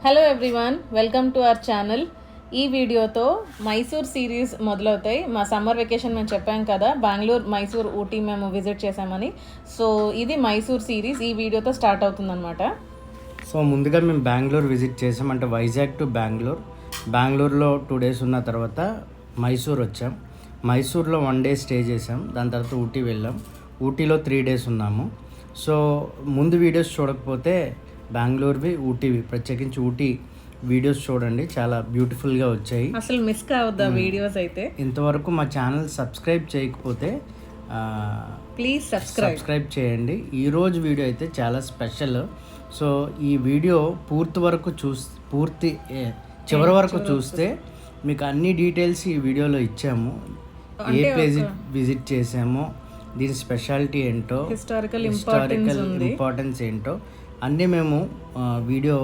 Hello everyone, welcome to our channel. ఈ వీడియోతో Mysore series మొదలవుతాయి. మా సమ్మర్ వెకేషన్ మేము చెప్పాం కదా, బెంగళూరు, మైసూర్, ఊటీ మేము విజిట్ చేసామని. సో ఇది మైసూర్ సిరీస్ ఈ వీడియోతో స్టార్ట్ అవుతుందన్నమాట. సో ముందుగా మేము బెంగళూరు విజిట్ చేసాం, అంటే వైజాగ్ టు బెంగళూరులో 2 days ఉన్న తర్వాత మైసూర్ వచ్చాం. మైసూర్లో 1 day స్టే చేసాం. దాని తర్వాత ఊటీ వెళ్ళాం. ఊటీలో 3 days ఉన్నాము. సో ముందు వీడియోస్ చూడకపోతే బెంగళూరువి, ఊటీవి, ప్రత్యేకించి ఊటీ వీడియోస్ చూడండి, చాలా బ్యూటిఫుల్గా వచ్చాయి. అసలు మిస్ కావద్దా వీడియోస్ అయితే. ఇంతవరకు మా ఛానల్ సబ్స్క్రైబ్ చేయకపోతే ప్లీజ్ సబ్స్క్రైబ్ చేయండి. ఈరోజు వీడియో అయితే చాలా స్పెషల్. సో ఈ వీడియో చివరి వరకు చూస్తే మీకు అన్ని డీటెయిల్స్ ఈ వీడియోలో ఇచ్చాము. ఏ ప్లేస్ విజిట్ చేసామో, దీని స్పెషాలిటీ ఏంటో, హిస్టారికల్ ఇంపార్టెన్స్ ఏంటో అన్నీ మేము వీడియో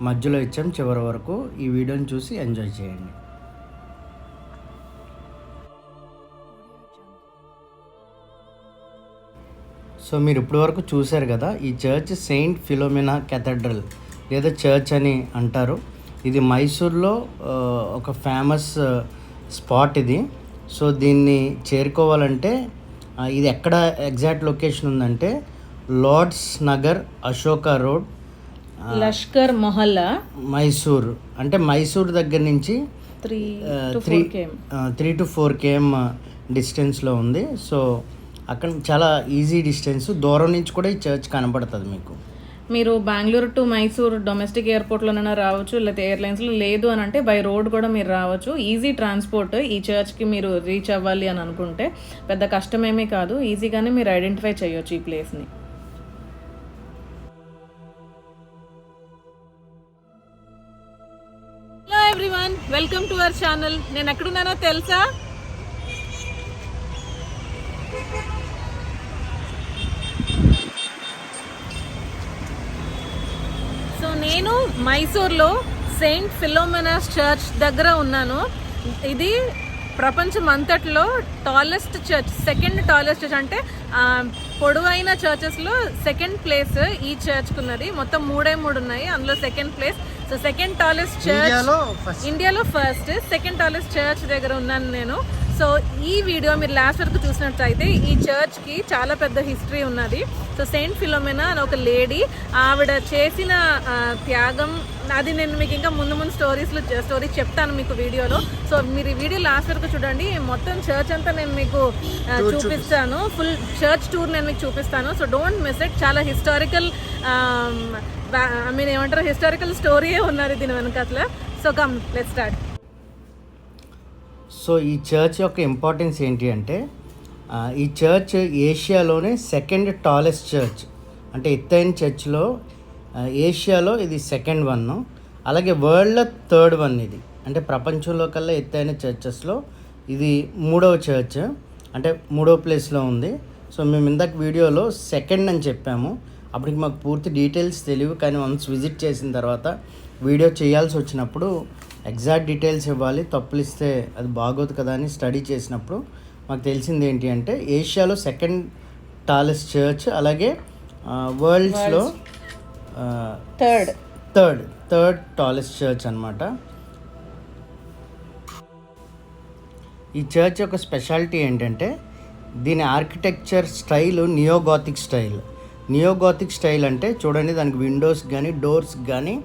మధ్యలో ఇచ్చాం. చివరి వరకు ఈ వీడియోని చూసి ఎంజాయ్ చేయండి. సో మీరు ఇప్పటి వరకు చూశారు కదా, ఈ చర్చ్ సెయింట్ ఫిలోమినా కెథడ్రల్ లేదా చర్చ్ అని అంటారు. ఇది మైసూర్లో ఒక ఫేమస్ స్పాట్ ఇది. సో దీన్ని చేరుకోవాలంటే ఇది ఎక్కడ ఎగ్జాక్ట్ లొకేషన్ ఉందంటే లార్డ్స్ నగర్, అశోకా రోడ్, లష్కర్ మొహల్లా, మైసూర్. అంటే మైసూర్ దగ్గర నుంచి 3 to 4 km డిస్టెన్స్లో ఉంది. సో అక్కడ చాలా ఈజీ డిస్టెన్స్, దూరం నుంచి కూడా ఈ చర్చ్ కనబడుతుంది మీకు. మీరు బెంగళూరు టు మైసూర్ డొమెస్టిక్ ఎయిర్పోర్ట్లోనైనా రావచ్చు, లేకపోతే ఎయిర్లైన్స్లో, లేదు అని అంటే బై రోడ్ కూడా మీరు రావచ్చు. Easy transport. ఈ చర్చ్కి మీరు రీచ్ అవ్వాలి అని అనుకుంటే పెద్ద కష్టమేమీ కాదు, ఈజీగానే మీరు ఐడెంటిఫై చేయొచ్చు ఈ ప్లేస్ని. Hello everyone, welcome to our channel. నేను ఎక్కడున్నానో తెలుసా? సో నేను మైసూర్లో సెయింట్ ఫిలోమెనాస్ చర్చ్ దగ్గర ఉన్నాను. ఇది ప్రపంచం అంతట్లో tallest church, second tallest church, అంటే పొడవైన చర్చెస్లో సెకండ్ ప్లేస్ ఈ చర్చ్కి ఉన్నది. మొత్తం 3 ఉన్నాయి, అందులో second place. So second tallest church ఇండియాలో ఫస్ట్, సెకండ్ టాలెస్ట్ చర్చ్ దగ్గర ఉన్నాను నేను. సో ఈ వీడియో మీరు లాస్ట్ వరకు చూసినట్లయితే ఈ చర్చ్కి చాలా పెద్ద హిస్టరీ ఉన్నది. సో సెయింట్ ఫిలోమెనా అని ఒక లేడీ, ఆవిడ చేసిన త్యాగం అది నేను మీకు ఇంకా ముందు స్టోరీ చెప్తాను మీకు వీడియోలో. సో మీరు ఈ వీడియో లాస్ట్ వరకు చూడండి. మొత్తం చర్చ్ అంతా నేను మీకు చూపిస్తాను, ఫుల్ చర్చ్ టూర్ నేను మీకు చూపిస్తాను. So don't miss it. చాలా హిస్టారికల్ ఏమంటారు, హిస్టారికల్ స్టోరీయే ఉన్నది దీని వెనకాల. So come let's start. So ఈ చర్చ్ యొక్క ఇంపార్టెన్స్ ఏంటి అంటే, ఈ చర్చ్ ఏషియాలోనే సెకండ్ టాలెస్ట్ చర్చ్, అంటే ఎత్తైన చర్చ్లో ఏషియాలో ఇది సెకండ్ 1, అలాగే వరల్డ్లో 3rd 1 ఇది. అంటే ప్రపంచంలో కల్లా ఎత్తైన చర్చెస్లో ఇది 3వ చర్చ్, అంటే 3వ ప్లేస్లో ఉంది. సో మేము ఇందాక వీడియోలో సెకండ్ అని చెప్పాము, అప్పటికి మాకు పూర్తి డీటెయిల్స్ తెలియవు. కానీ వన్స్ విజిట్ చేసిన తర్వాత వీడియో చేయాల్సి వచ్చినప్పుడు ఎగ్జాక్ట్ డీటెయిల్స్ ఇవ్వాలి, తప్పులు ఇస్తే అది బాగోదు కదా అని స్టడీ చేసినప్పుడు మాకు తెలిసింది ఏంటి అంటే ఏషియాలో సెకండ్ టాలెస్ట్ చర్చ్, అలాగే వరల్డ్స్లో థర్డ్ టాలెస్ట్ చర్చ్ అన్నమాట. ఈ చర్చ్ యొక్క స్పెషాలిటీ ఏంటంటే దీని ఆర్కిటెక్చర్ స్టైల్ నియోగాథిక్ స్టైల్. అంటే చూడండి, దానికి విండోస్ కానీ డోర్స్ కానీ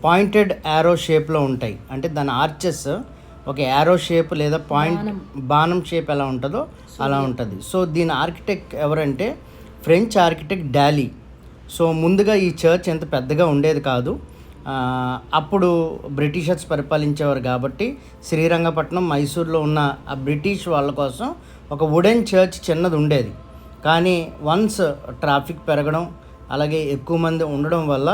పాయింటెడ్ యారో షేప్లో ఉంటాయి. అంటే దాని ఆర్చెస్ ఒక యారో షేప్ లేదా బాణం షేప్ ఎలా ఉంటుందో అలా ఉంటుంది. సో దీని ఆర్కిటెక్ట్ ఎవరంటే ఫ్రెంచ్ ఆర్కిటెక్ట్ డాలీ. సో ముందుగా ఈ చర్చ్ ఎంత పెద్దగా ఉండేది కాదు. అప్పుడు బ్రిటిషర్స్ పరిపాలించేవారు కాబట్టి శ్రీరంగపట్నం, మైసూర్లో ఉన్న ఆ బ్రిటిష్ వాళ్ళ కోసం ఒక వుడెన్ చర్చ్ చిన్నది ఉండేది. కానీ వన్స్ ట్రాఫిక్ పెరగడం, అలాగే ఎక్కువ మంది ఉండడం వల్ల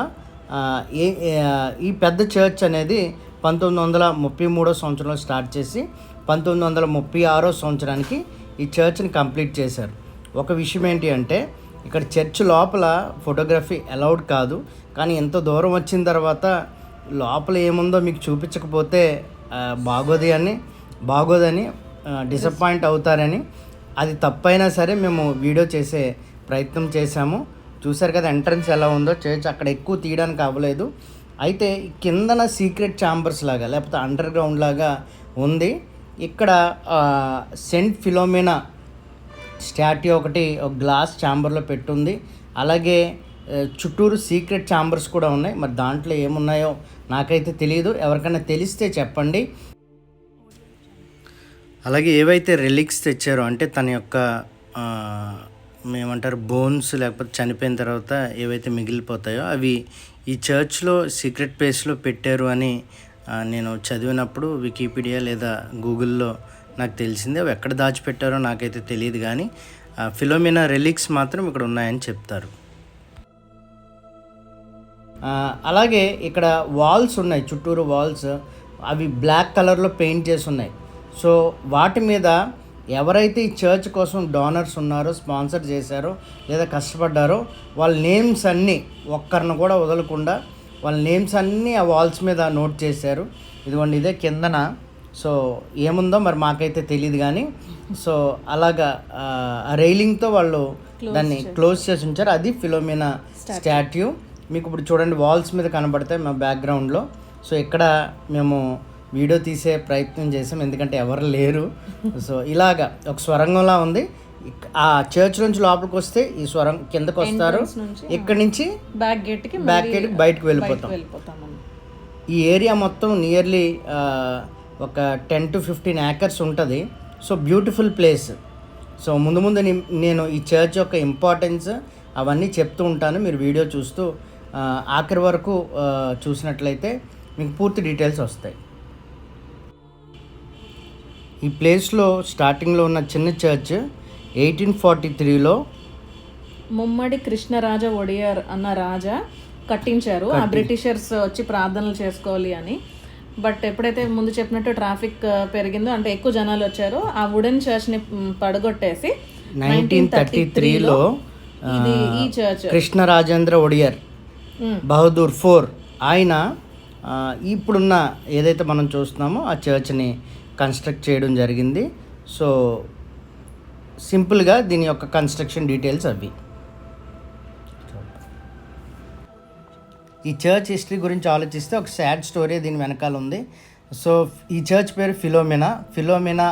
ఈ పెద్ద చర్చ్ అనేది 1933వ సంవత్సరంలో స్టార్ట్ చేసి 1936వ సంవత్సరానికి ఈ చర్చ్ని కంప్లీట్ చేశారు. ఒక విషయం ఏంటి అంటే ఇక్కడ చర్చ్ లోపల ఫోటోగ్రఫీ అలౌడ్ కాదు. కానీ ఎంత దూరం వచ్చిన తర్వాత లోపల ఏముందో మీకు చూపించకపోతే బాగోదని డిసప్పాయింట్ అవుతారని, అది తప్పైనా సరే మేము వీడియో చేసే ప్రయత్నం చేశాము. చూసారు కదా ఎంట్రన్స్ ఎలా ఉందో. చర్చ్ అక్కడ ఎక్కువ తీయడానికి అవ్వలేదు, అయితే కిందన సీక్రెట్ ఛాంబర్స్ లాగా లేకపోతే అండర్ గ్రౌండ్ లాగా ఉంది. ఇక్కడ సెయింట్ ఫిలోమినా స్టాట్యూ ఒకటి ఒక గ్లాస్ ఛాంబర్లో పెట్టుంది. అలాగే చుట్టూరు సీక్రెట్ ఛాంబర్స్ కూడా ఉన్నాయి. మరి దాంట్లో ఏమున్నాయో నాకైతే తెలియదు, ఎవరికైనా తెలిస్తే చెప్పండి. అలాగే ఏవైతే రిలిక్స్ తెచ్చారో అంటే తన యొక్క ఏమంటారు బోన్స్ లేకపోతే చనిపోయిన తర్వాత ఏవైతే మిగిలిపోతాయో అవి ఈ చర్చ్లో సీక్రెట్ ప్లేస్లో పెట్టారు అని నేను చదివినప్పుడు వికీపీడియా లేదా గూగుల్లో నాకు తెలిసింది. అవి ఎక్కడ దాచిపెట్టారో నాకైతే తెలియదు, కానీ ఫిలోమినా రిలిక్స్ మాత్రం ఇక్కడ ఉన్నాయని చెప్తారు. అలాగే ఇక్కడ వాల్స్ ఉన్నాయి, చుట్టూరు వాల్స్ అవి బ్లాక్ కలర్లో పెయింట్ చేసి ఉన్నాయి. సో వాటి మీద ఎవరైతే ఈ చర్చ్ కోసం డోనర్స్ ఉన్నారో, స్పాన్సర్ చేశారో లేదా కష్టపడ్డారో వాళ్ళ నేమ్స్ అన్నీ ఒక్కరిని కూడా వదలకుండా వాళ్ళ నేమ్స్ అన్నీ ఆ వాల్స్ మీద నోట్ చేశారు. ఇదిగోండి ఇదే కిందన. సో ఏముందో మరి మాకైతే తెలియదు, కానీ సో అలాగా ఆ రైలింగ్తో వాళ్ళు దాన్ని క్లోజ్ చేసి ఉంచారు. అది ఫిలోమినా స్టాట్యూ. మీకు ఇప్పుడు చూడండి వాల్స్ మీద కనబడతాయి మా బ్యాక్గ్రౌండ్లో. సో ఇక్కడ మేము వీడియో తీసే ప్రయత్నం చేసాం, ఎందుకంటే ఎవరు లేరు. సో ఇలాగా ఒక స్వరంగంలా ఉంది. ఆ చర్చ్ నుంచి లోపలికి వస్తే ఈ స్వరం కిందకు వస్తారు, ఇక్కడి నుంచి బ్యాక్ గేట్కి బయటకు వెళ్ళిపోతాం. ఈ ఏరియా మొత్తం నియర్లీ ఒక 10 to 15 acres ఉంటుంది. So beautiful place. సో ముందు నేను ఈ చర్చ్ యొక్క ఇంపార్టెన్స్ అవన్నీ చెప్తూ ఉంటాను. మీరు వీడియో చూస్తూ ఆఖరి వరకు చూసినట్లయితే మీకు పూర్తి డీటెయిల్స్ వస్తాయి. ఈ ప్లేస్లో స్టార్టింగ్లో ఉన్న చిన్న చర్చ్ 1843లో ముమ్మడి కృష్ణరాజ ఒడియార్ అన్న రాజా కట్టించారు. ఆ బ్రిటిషర్స్ వచ్చి ప్రార్థనలు చేసుకోవాలి అని. బట్ ఎప్పుడైతే ముందు చెప్పినట్టు ట్రాఫిక్ పెరిగిందో, అంటే ఎక్కువ జనాలు వచ్చారో, ఆ వుడెన్ చర్చ్ని పడగొట్టేసి 1933లో ఈ చర్చ్ కృష్ణరాజేంద్ర ఒడియర్ బహదూర్ 4 ఆయన ఇప్పుడున్న ఏదైతే మనం చూస్తున్నామో ఆ చర్చ్ని కన్స్ట్రక్ట్ చేయడం జరిగింది. సో సింపుల్గా దీని యొక్క కన్స్ట్రక్షన్ డీటెయిల్స్ అవి. ఈ చర్చ్ హిస్టరీ గురించి ఆలోచిస్తే ఒక సాడ్ స్టోరీ దీని వెనకాల ఉంది. సో ఈ చర్చ్ పేరు ఫిలోమినా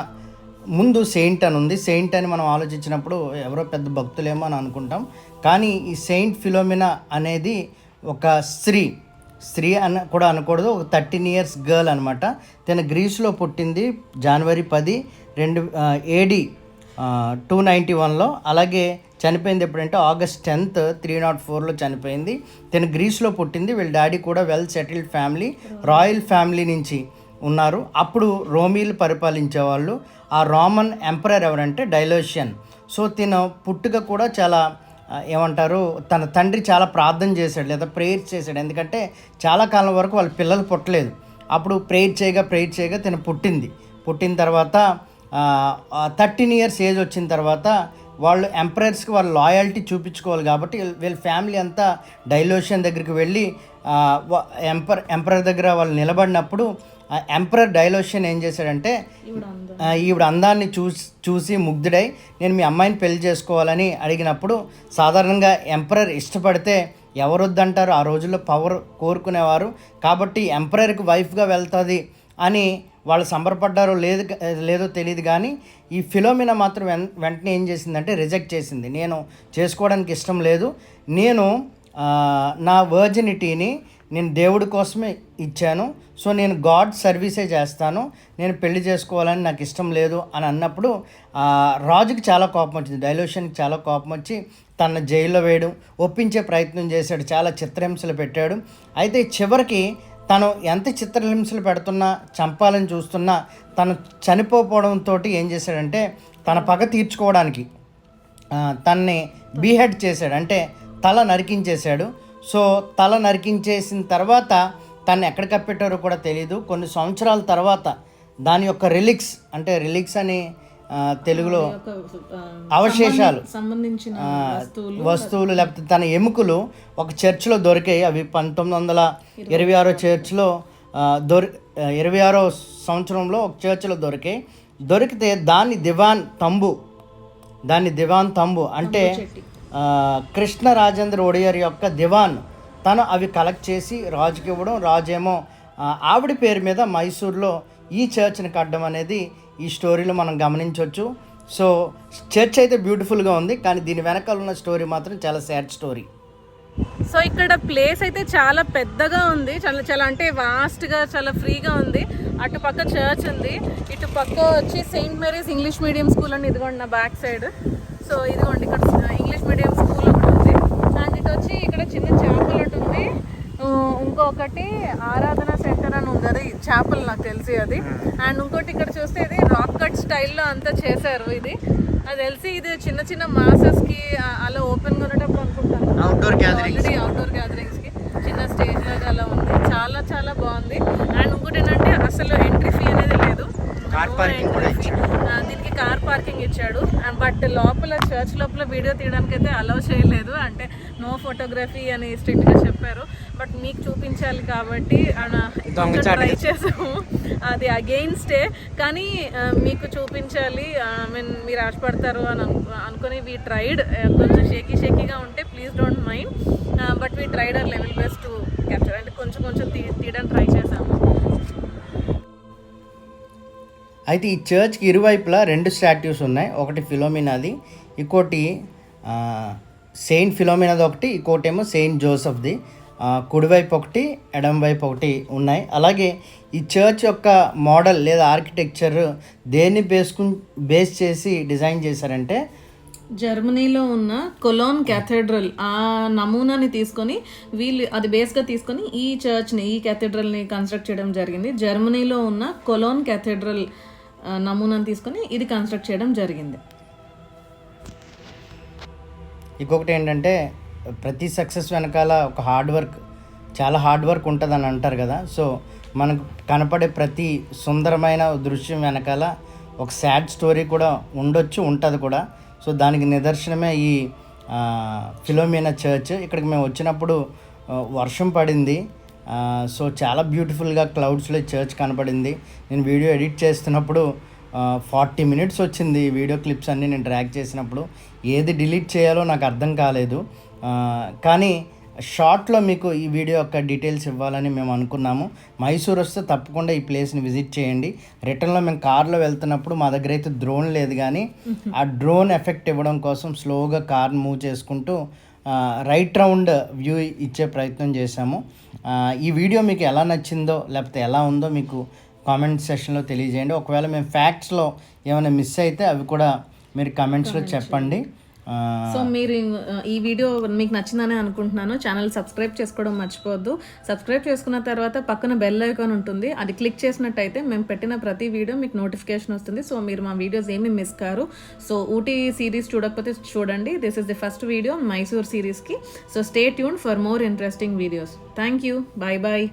ముందు సెయింట్ అని ఉంది. సెయింట్ అని మనం ఆలోచించినప్పుడు ఎవరో పెద్ద భక్తులేమో అని అనుకుంటాం, కానీ ఈ సెయింట్ ఫిలోమినా అనేది ఒక స్త్రీ అని కూడా అనకూడదు, ఒక 13 years గర్ల్ అనమాట. తన గ్రీస్లో పుట్టింది జనవరి 10, AD 291లో. అలాగే చనిపోయింది ఎప్పుడంటే August 10th 304లో చనిపోయింది. తను గ్రీస్లో పుట్టింది. వీళ్ళ డాడీ కూడా well settled family, royal family నుంచి ఉన్నారు. అప్పుడు రోమీలు పరిపాలించేవాళ్ళు. ఆ రోమన్ ఎంపరర్ ఎవరంటే డైలోషియన్. సో తిన పుట్టుక కూడా చాలా ఏమంటారు, తన తండ్రి చాలా ప్రార్థన చేశాడు లేదా ప్రేయర్స్ చేశాడు. ఎందుకంటే చాలా కాలం వరకు వాళ్ళ పిల్లలు పుట్టలేదు. అప్పుడు ప్రేయర్ చేయగా తను పుట్టిన తర్వాత 13 years ఏజ్ వచ్చిన తర్వాత వాళ్ళు ఎంపరర్స్కి వాళ్ళ లాయల్టీ చూపించుకోవాలి కాబట్టి వీళ్ళ ఫ్యామిలీ అంతా డైలోషియన్ దగ్గరికి వెళ్ళి ఎంపరర్ దగ్గర వాళ్ళు నిలబడినప్పుడు ఎంపరర్ డైలోషియన్ ఏం చేశాడంటే ఈవిడ అందాన్ని చూసి ముగ్ధుడై నేను మీ అమ్మాయిని పెళ్లి చేసుకోవాలని అడిగినప్పుడు, సాధారణంగా ఎంపరర్ ఇష్టపడితే ఎవరొద్దంటారు, ఆ రోజుల్లో పవర్ కోరుకునేవారు కాబట్టి ఎంపరర్కి వైఫ్గా వెళ్తుంది అని వాళ్ళు సంబరపడ్డారో లేదో తెలియదు. కానీ ఈ ఫిలోమినా మాత్రం వెంటనే ఏం చేసిందంటే రిజెక్ట్ చేసింది. నేను చేసుకోవడానికి ఇష్టం లేదు, నేను నా వర్జినిటీని నేను దేవుడి కోసమే ఇచ్చాను, సో నేను గాడ్ సర్వీసే చేస్తాను, నేను పెళ్లి చేసుకోవాలని నాకు ఇష్టం లేదు అని అన్నప్పుడు రాజుకి చాలా కోపం వచ్చింది, డైలోషన్కి చాలా కోపం వచ్చి తన జైల్లో వేయడం, ఒప్పించే ప్రయత్నం చేశాడు, చాలా చిత్రహింసలు పెట్టాడు. అయితే చివరికి తను ఎంత చిత్రహింసలు పెడుతున్నా, చంపాలని చూస్తున్నా, తను చనిపోవడంతో ఏం చేశాడంటే తన పగ తీర్చుకోవడానికి తన్ని బీహెడ్ చేశాడు, అంటే తల నరికించేశాడు. సో తల నరికించేసిన తర్వాత తను ఎక్కడ కప్పెట్టారో కూడా తెలియదు. కొన్ని సంవత్సరాల తర్వాత దాని యొక్క రిలిక్స్ అని తెలుగులో అవశేషాలు, సంబంధించిన వస్తువులు లేకపోతే తన ఎముకలు ఒక చర్చ్లో దొరికాయి. అవి 1926 చర్చ్లో 26వ సంవత్సరంలో ఒక చర్చ్లో దొరికితే దాన్ని దివాన్ తంబు అంటే కృష్ణ రాజేంద్ర ఒడియర్ యొక్క దివాన్ తను అవి కలెక్ట్ చేసి రాజుకి ఇవ్వడం, రాజేమో ఆవిడ పేరు మీద మైసూర్లో ఈ చర్చ్ని కట్టడం అనేది ఈ స్టోరీలో మనం గమనించవచ్చు. సో చర్చ్ అయితే బ్యూటిఫుల్గా ఉంది, కానీ దీని వెనకాల ఉన్న స్టోరీ మాత్రం చాలా సాడ్ స్టోరీ. సో ఇక్కడ ప్లేస్ అయితే చాలా పెద్దగా ఉంది, చాలా చాలా అంటే వాస్ట్గా, చాలా ఫ్రీగా ఉంది. అటు పక్క చర్చ్ ఉంది, ఇటు పక్క వచ్చి Saint Mary's English medium school అని ఇదిగోండి నా బ్యాక్ సైడ్. సో ఇదిగోండి ఇక్కడ ఇంగ్లీష్ మీడియం స్కూల్ ఒకటి ఉంది. అండ్ ఇటు వచ్చి ఇక్కడ చిన్న చేపలు ఒకటి ఉంది, ఇంకొకటి ఆరాధన సెంటర్ అని ఉంది, అది చేపలు నాకు తెలిసి అది. అండ్ ఇంకోటి ఇక్కడ చూస్తే ఇది రాక్ కట్ స్టైల్లో అంతా చేశారు. ఇది అది తెలిసి ఇది చిన్న చిన్న మాసెస్కి అలా ఓపెన్గా ఉండేటప్పుడు అనుకుంటాను, అవుట్డోర్ గ్యాదరింగ్స్కి చిన్న స్టేజ్ లాగా అలా ఉంది. చాలా చాలా బాగుంది. అండ్ ఇంకోటి ఏంటంటే అసలు ఎంట్రీ ఫీ అనేది లేదు, దీనికి కార్ పార్కింగ్ ఇచ్చాడు. బట్ లోపల చర్చ్ లోపల వీడియో తీయడానికి అయితే అలౌ చేయలేదు, అంటే నో ఫోటోగ్రఫీ అని స్ట్రిక్ట్గా చెప్పారు. బట్ మీకు చూపించాలి కాబట్టి ట్రై చేసాము, అది అగెయిన్స్టే, కానీ మీకు చూపించాలి, ఐ మీన్ మీరు ఆశపడతారు అని అనుకుని వీ ట్రైడ్. కొంచెం షేకీగా ఉంటే please don't mind, but we tried our level best to capture, అంటే కొంచెం తీయడానికి ట్రై చేసాము. అయితే ఈ చర్చ్కి ఇరువైపులా 2 స్టాట్యూస్ ఉన్నాయి, ఒకటి ఫిలోమినాది, ఇంకోటి సెయింట్ ఫిలోమినాది ఒకటి, ఇంకోటేమో సెయింట్ జోసెఫ్ది. కుడివైపు ఒకటి, ఎడమ వైపు ఒకటి ఉన్నాయి. అలాగే ఈ చర్చ్ యొక్క మోడల్ లేదా ఆర్కిటెక్చర్ దేన్ని బేస్ చేసి డిజైన్ చేశారంటే జర్మనీలో ఉన్న కొలోన్ క్యాథెడ్రల్ ఆ నమూనాని తీసుకొని వీళ్ళు అది బేస్గా తీసుకొని ఈ చర్చ్ని, ఈ క్యాథెడ్రల్ని కన్స్ట్రక్ట్ చేయడం జరిగింది. జర్మనీలో ఉన్న కొలోన్ క్యాథెడ్రల్ నమూనాని తీసుకొని ఇది కన్స్ట్రక్ట్ చేయడం జరిగింది. ఇంకొకటి ఏంటంటే ప్రతి సక్సెస్ వెనకాల ఒక చాలా హార్డ్ వర్క్ ఉంటుందని అంటారు కదా. సో మనకు కనపడే ప్రతి సుందరమైన దృశ్యం వెనకాల ఒక సాడ్ స్టోరీ కూడా ఉంటుంది కూడా. సో దానికి నిదర్శనమే ఈ ఫిలోమినా చర్చ్. ఇక్కడికి మేము వచ్చినప్పుడు వర్షం పడింది, సో చాలా బ్యూటిఫుల్గా క్లౌడ్స్లో చర్చ్ కనపడింది. నేను వీడియో ఎడిట్ చేస్తున్నప్పుడు 40 minutes వచ్చింది ఈ వీడియో క్లిప్స్ అన్నీ నేను డ్రాగ్ చేసినప్పుడు. ఏది డిలీట్ చేయాలో నాకు అర్థం కాలేదు, కానీ షార్ట్లో మీకు ఈ వీడియో యొక్క డీటెయిల్స్ ఇవ్వాలని మేము అనుకున్నాము. మైసూర్ వస్తే తప్పకుండా ఈ ప్లేస్ని విజిట్ చేయండి. రిటర్న్లో మేము కార్లో వెళ్తున్నప్పుడు మా దగ్గర అయితే డ్రోన్ లేదు, కానీ ఆ డ్రోన్ ఎఫెక్ట్ ఇవ్వడం కోసం స్లోగా కార్ మూవ్ చేసుకుంటూ రైట్ రౌండ్ వ్యూ ఇచ్చే ప్రయత్నం చేశాము. ఈ వీడియో మీకు ఎలా నచ్చిందో లేకపోతే ఎలా ఉందో మీకు కామెంట్ సెక్షన్లో తెలియజేయండి. ఒకవేళ మేము ఫ్యాక్ట్స్లో ఏమైనా మిస్ అయితే అవి కూడా మీరు కామెంట్స్లో చెప్పండి. సో మీరు ఈ వీడియో మీకు నచ్చిందని అనుకుంటున్నాను. ఛానల్ సబ్స్క్రైబ్ చేసుకోవడం మర్చిపోవద్దు. సబ్స్క్రైబ్ చేసుకున్న తర్వాత పక్కన బెల్ ఐకాన్ ఉంటుంది, అది క్లిక్ చేసినట్టయితే మేము పెట్టిన ప్రతి వీడియో మీకు నోటిఫికేషన్ వస్తుంది. సో మీరు మా వీడియోస్ ఏమీ మిస్ కారు. సో ఊటీ సిరీస్ చూడకపోతే చూడండి. This is the first video Mysore సిరీస్కి. So stay tune for more interesting videos. Thank you. Bye bye.